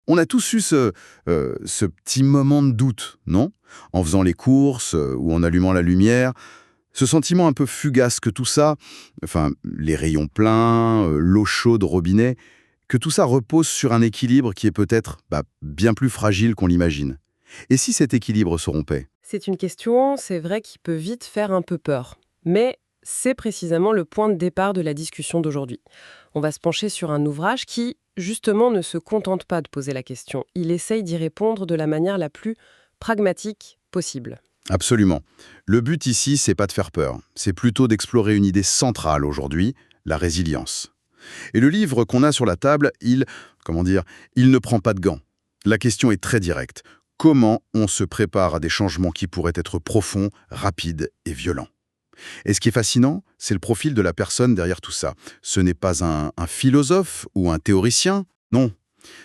On a tous eu ce petit moment de doute, non? En faisant les courses ou en allumant la lumière. Ce sentiment un peu fugace que tout ça, enfin, les rayons pleins, l'eau chaude au robinet, que tout ça repose sur un équilibre qui est peut-être bien plus fragile qu'on l'imagine. Et si cet équilibre se rompait? C'est une question, c'est vrai, qui peut vite faire un peu peur. Mais c'est précisément le point de départ de la discussion d'aujourd'hui. On va se pencher sur un ouvrage qui, justement, ne se contente pas de poser la question. Il essaye d'y répondre de la manière la plus pragmatique possible. Absolument. Le but ici, c'est pas de faire peur. C'est plutôt d'explorer une idée centrale aujourd'hui, la résilience. Et le livre qu'on a sur la table, il ne prend pas de gants. La question est très directe. Comment on se prépare à des changements qui pourraient être profonds, rapides et violents? Et ce qui est fascinant, c'est le profil de la personne derrière tout ça. Ce n'est pas un philosophe ou un théoricien, non.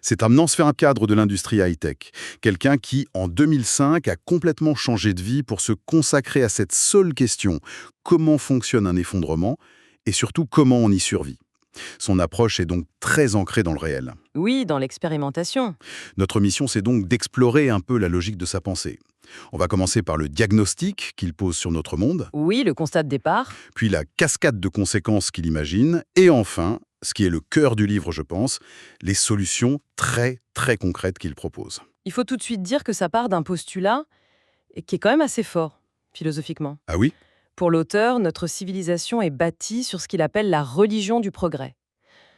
C'est un un cadre de l'industrie high-tech. Quelqu'un qui, en 2005, a complètement changé de vie pour se consacrer à cette seule question. Comment fonctionne un effondrement? Et surtout, comment on y survit? Son approche est donc très ancrée dans le réel. Oui, dans l'expérimentation. Notre mission, c'est donc d'explorer un peu la logique de sa pensée. On va commencer par le diagnostic qu'il pose sur notre monde, Oui, le constat de départ. puis la cascade de conséquences qu'il imagine, et enfin, ce qui est le cœur du livre, je pense, les solutions très, très concrètes qu'il propose. Il faut tout de suite dire que ça part d'un postulat qui est quand même assez fort, philosophiquement. Ah oui? Pour l'auteur, notre civilisation est bâtie sur ce qu'il appelle la religion du progrès,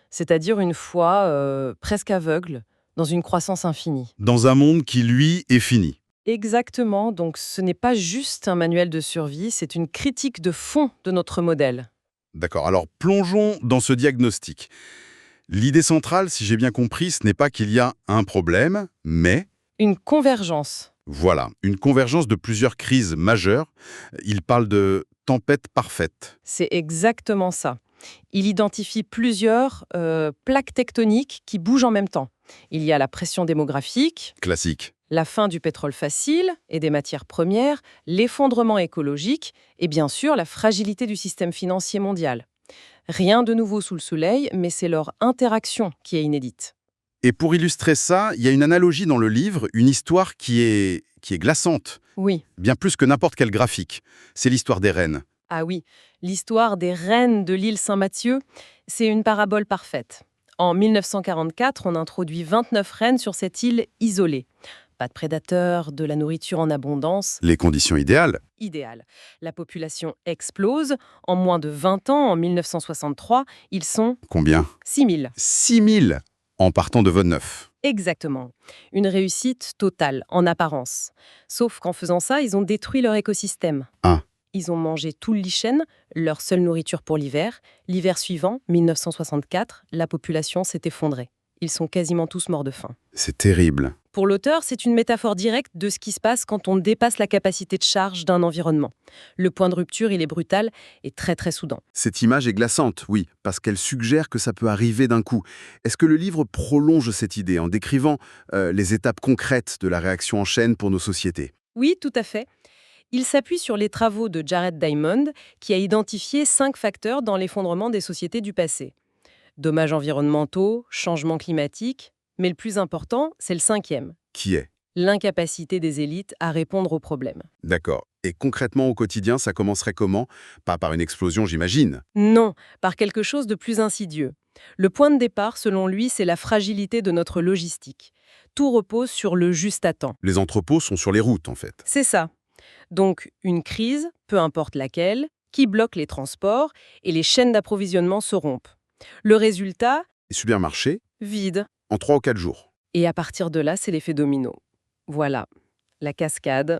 c'est-à-dire une foi presque aveugle dans une croissance infinie. Dans un monde qui, lui, est fini. Exactement, donc ce n'est pas juste un manuel de survie, c'est une critique de fond de notre modèle. D'accord, alors plongeons dans ce diagnostic. L'idée centrale, si j'ai bien compris, ce n'est pas qu'il y a un problème, mais Une convergence. voilà, une convergence de plusieurs crises majeures. Il parle de tempête parfaite. C'est exactement ça. Il identifie plusieurs plaques tectoniques qui bougent en même temps. Il y a la pression démographique, Classique. la fin du pétrole facile et des matières premières, l'effondrement écologique et bien sûr la fragilité du système financier mondial. Rien de nouveau sous le soleil, mais c'est leur interaction qui est inédite. Et pour illustrer ça, il y a une analogie dans le livre, une histoire qui est glaçante, Oui, bien plus que n'importe quel graphique. C'est l'histoire des rennes. ah oui, l'histoire des reines de l'île Saint-Mathieu, c'est une parabole parfaite. En 1944, on introduit 29 reines sur cette île isolée. Pas de prédateurs, de la nourriture en abondance, Les conditions idéales. idéal. La population explose. En moins de 20 ans, en 1963, ils sont Combien? 6 000. 6000 en partant de 29. Exactement. Une réussite totale, en apparence. Sauf qu'en faisant ça, ils ont détruit leur écosystème. Ah. Ils ont mangé tout le lichen, leur seule nourriture pour l'hiver. L'hiver suivant, 1964, la population s'est effondrée. Ils sont quasiment tous morts de faim. C'est terrible. Pour l'auteur, c'est une métaphore directe de ce qui se passe quand on dépasse la capacité de charge d'un environnement. Le point de rupture, il est brutal et très très soudain. Cette image est glaçante, oui, parce qu'elle suggère que ça peut arriver d'un coup. Est-ce que le livre prolonge cette idée en décrivant les étapes concrètes de la réaction en chaîne pour nos sociétés? Oui, tout à fait. Il s'appuie sur les travaux de Jared Diamond, qui a identifié 5 facteurs dans l'effondrement des sociétés du passé. Dommages environnementaux, changements climatiques, mais le plus important, c'est le 5e, Qui est? l'incapacité des élites à répondre aux problèmes. D'accord. Et concrètement, au quotidien, ça commencerait comment? Pas par une explosion, j'imagine. Non, par quelque chose de plus insidieux. Le point de départ, selon lui, c'est la fragilité de notre logistique. Tout repose sur le juste à temps. Les entrepôts sont sur les routes, en fait. C'est ça. Donc, une crise, peu importe laquelle, qui bloque les transports et les chaînes d'approvisionnement se rompent. Le résultat, Les supermarchés, vide. en 3 ou 4 jours. Et à partir de là, c'est l'effet domino. Voilà, la cascade,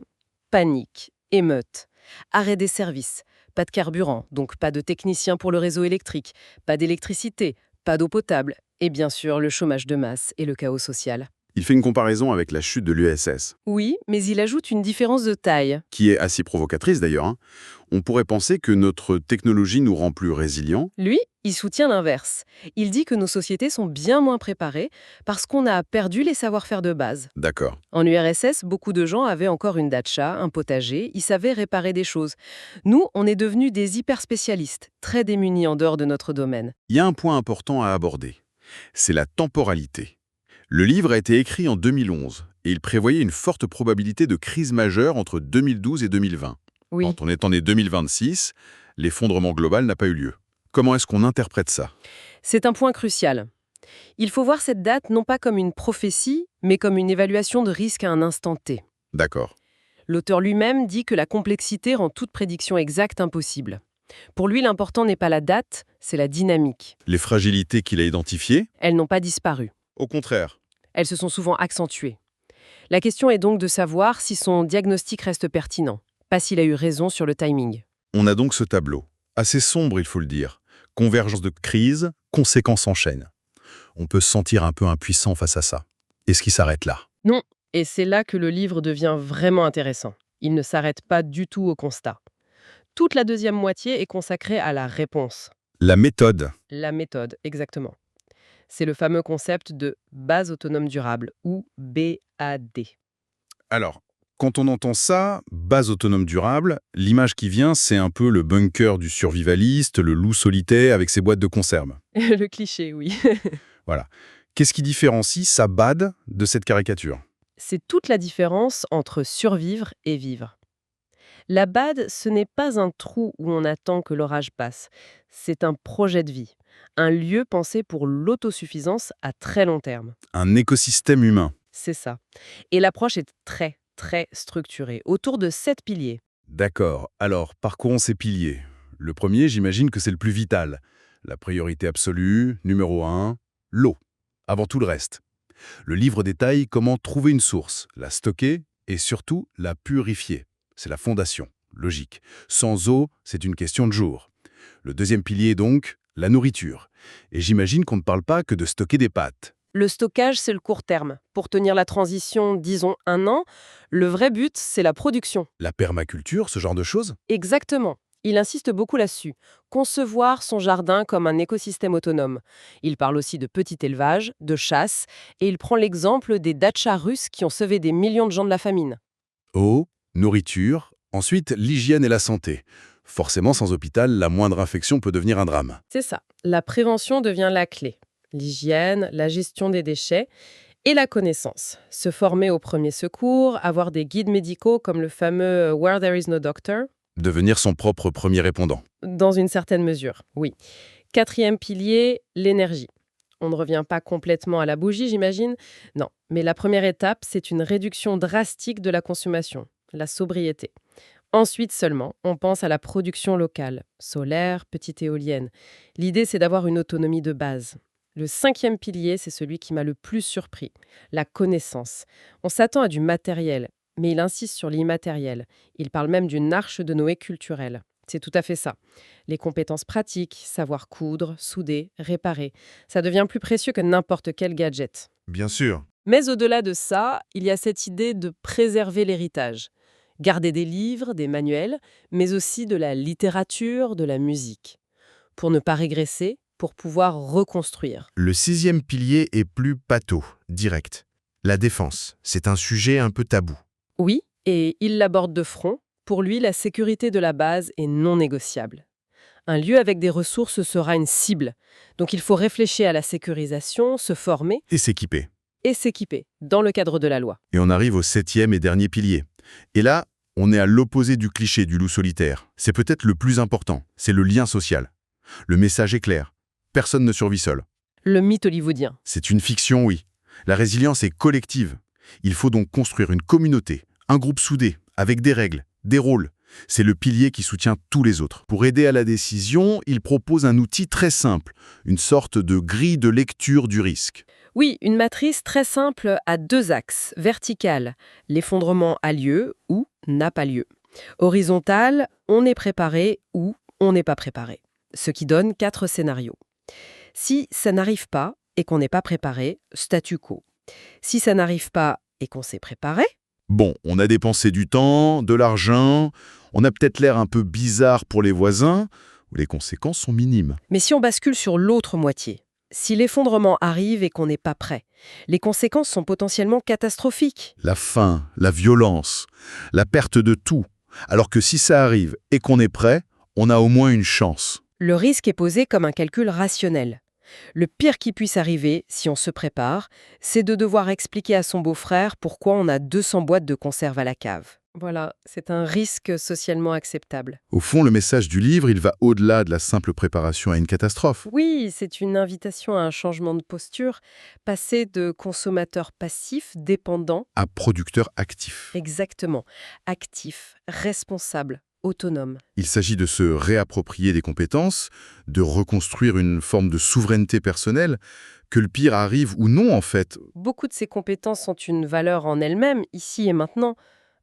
panique, émeute, arrêt des services, pas de carburant, donc pas de technicien pour le réseau électrique, pas d'électricité, pas d'eau potable, et bien sûr le chômage de masse et le chaos social. Il fait une comparaison avec la chute de l'URSS, Oui, mais il ajoute une différence de taille. qui est assez provocatrice d'ailleurs, hein. On pourrait penser que notre technologie nous rend plus résilients. Lui, il soutient l'inverse. Il dit que nos sociétés sont bien moins préparées parce qu'on a perdu les savoir-faire de base. D'accord. En URSS, beaucoup de gens avaient encore une datcha, un potager, ils savaient réparer des choses. Nous, on est devenus des hyper-spécialistes, très démunis en dehors de notre domaine. Il y a un point important à aborder. C'est la temporalité. Le livre a été écrit en 2011 et il prévoyait une forte probabilité de crise majeure entre 2012 et 2020. Oui. Quand on est en année 2026, l'effondrement global n'a pas eu lieu. Comment est-ce qu'on interprète ça? C'est un point crucial. Il faut voir cette date non pas comme une prophétie, mais comme une évaluation de risque à un instant T. D'accord. L'auteur lui-même dit que la complexité rend toute prédiction exacte impossible. Pour lui, l'important n'est pas la date, c'est la dynamique. Les fragilités qu'il a identifiées? Elles n'ont pas disparu. Au contraire. Elles se sont souvent accentuées. La question est donc de savoir si son diagnostic reste pertinent, pas s'il a eu raison sur le timing. On a donc ce tableau, assez sombre il faut le dire. Convergence de crise, conséquences en chaîne. On peut se sentir un peu impuissant face à ça. Est-ce qu'il s'arrête là? Non, et c'est là que le livre devient vraiment intéressant. Il ne s'arrête pas du tout au constat. Toute la deuxième moitié est consacrée à la réponse. La méthode. La méthode, exactement. C'est le fameux concept de base autonome durable, ou BAD. Alors, quand on entend ça, base autonome durable, l'image qui vient, c'est un peu le bunker du survivaliste, le loup solitaire avec ses boîtes de conserve. Le cliché, oui. Voilà. Qu'est-ce qui différencie sa BAD de cette caricature? C'est toute la différence entre survivre et vivre. La BAD, ce n'est pas un trou où on attend que l'orage passe. C'est un projet de vie. Un lieu pensé pour l'autosuffisance à très long terme. Un écosystème humain. C'est ça. Et l'approche est très, très structurée, autour de 7 piliers. D'accord. Alors, parcourons ces piliers. Le premier, j'imagine que c'est le plus vital. La priorité absolue, numéro 1, l'eau. Avant tout le reste. Le livre détaille comment trouver une source, la stocker et surtout la purifier. C'est la fondation, logique. Sans eau, c'est une question de jour. Le deuxième pilier est donc la nourriture. Et j'imagine qu'on ne parle pas que de stocker des pâtes. Le stockage, c'est le court terme. Pour tenir la transition, disons 1 an, le vrai but, c'est la production. La permaculture, ce genre de choses? Exactement. Il insiste beaucoup là-dessus. Concevoir son jardin comme un écosystème autonome. Il parle aussi de petit élevage, de chasse, et il prend l'exemple des dachas russes qui ont sauvé des millions de gens de la famine. Eau, nourriture, ensuite l'hygiène et la santé. Forcément, sans hôpital, la moindre infection peut devenir un drame. C'est ça. La prévention devient la clé. L'hygiène, la gestion des déchets et la connaissance. Se former aux premiers secours, avoir des guides médicaux comme le fameux Where There Is No Doctor. Devenir son propre premier répondant. Dans une certaine mesure, oui. 4e pilier, l'énergie. On ne revient pas complètement à la bougie, j'imagine. Non, mais la première étape, c'est une réduction drastique de la consommation, la sobriété. Ensuite seulement, on pense à la production locale, solaire, petite éolienne. L'idée, c'est d'avoir une autonomie de base. Le 5e pilier, c'est celui qui m'a le plus surpris, la connaissance. On s'attend à du matériel, mais il insiste sur l'immatériel. Il parle même d'une arche de Noé culturelle. C'est tout à fait ça. Les compétences pratiques, savoir coudre, souder, réparer, ça devient plus précieux que n'importe quel gadget. Bien sûr. Mais au-delà de ça, il y a cette idée de préserver l'héritage. Garder des livres, des manuels, mais aussi de la littérature, de la musique. Pour ne pas régresser, pour pouvoir reconstruire. Le 6e pilier est plus pâteau, direct. La défense, c'est un sujet un peu tabou. Oui, et il l'aborde de front. Pour lui, la sécurité de la base est non négociable. Un lieu avec des ressources sera une cible. Donc il faut réfléchir à la sécurisation, se former Et s'équiper. et s'équiper, dans le cadre de la loi. Et on arrive au 7e et dernier pilier. Et là, on est à l'opposé du cliché du loup solitaire. C'est peut-être le plus important, c'est le lien social. Le message est clair. Personne ne survit seul. Le mythe hollywoodien. C'est une fiction, oui. La résilience est collective. Il faut donc construire une communauté, un groupe soudé, avec des règles, des rôles. C'est le pilier qui soutient tous les autres. Pour aider à la décision, il propose un outil très simple, une sorte de grille de lecture du risque. Oui, une matrice très simple à 2 axes. Verticale, l'effondrement a lieu ou n'a pas lieu. Horizontale, on est préparé ou on n'est pas préparé. Ce qui donne 4 scénarios. Si ça n'arrive pas et qu'on n'est pas préparé, statu quo. Si ça n'arrive pas et qu'on s'est préparé, Bon, on a dépensé du temps, de l'argent, on a peut-être l'air un peu bizarre pour les voisins, où les conséquences sont minimes. mais si on bascule sur l'autre moitié, si l'effondrement arrive et qu'on n'est pas prêt, les conséquences sont potentiellement catastrophiques. La faim, la violence, la perte de tout. Alors que si ça arrive et qu'on est prêt, on a au moins une chance. Le risque est posé comme un calcul rationnel. Le pire qui puisse arriver, si on se prépare, c'est de devoir expliquer à son beau-frère pourquoi on a 200 boîtes de conserve à la cave. Voilà, c'est un risque socialement acceptable. Au fond, le message du livre, il va au-delà de la simple préparation à une catastrophe. Oui, c'est une invitation à un changement de posture, passer de consommateur passif, dépendant, À producteur actif. exactement, actif, responsable, autonome. Il s'agit de se réapproprier des compétences, de reconstruire une forme de souveraineté personnelle, que le pire arrive ou non en fait. Beaucoup de ces compétences ont une valeur en elles-mêmes, ici et maintenant.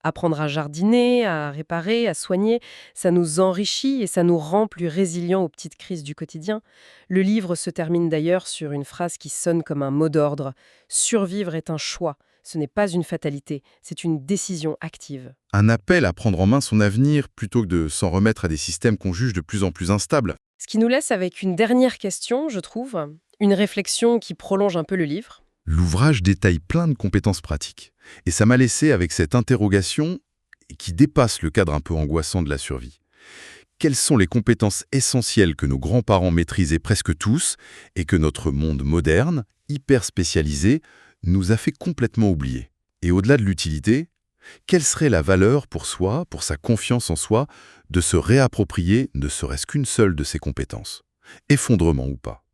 Apprendre à jardiner, à réparer, à soigner, ça nous enrichit et ça nous rend plus résilients aux petites crises du quotidien. Le livre se termine d'ailleurs sur une phrase qui sonne comme un mot d'ordre. Survivre est un choix, ce n'est pas une fatalité, c'est une décision active. Un appel à prendre en main son avenir plutôt que de s'en remettre à des systèmes qu'on juge de plus en plus instables. Ce qui nous laisse avec une dernière question, je trouve, une réflexion qui prolonge un peu le livre. L'ouvrage détaille plein de compétences pratiques. Et ça m'a laissé avec cette interrogation qui dépasse le cadre un peu angoissant de la survie. Quelles sont les compétences essentielles que nos grands-parents maîtrisaient presque tous et que notre monde moderne, hyper spécialisé, nous a fait complètement oublier? Et au-delà de l'utilité, quelle serait la valeur pour soi, pour sa confiance en soi, de se réapproprier ne serait-ce qu'une seule de ces compétences? Effondrement ou pas?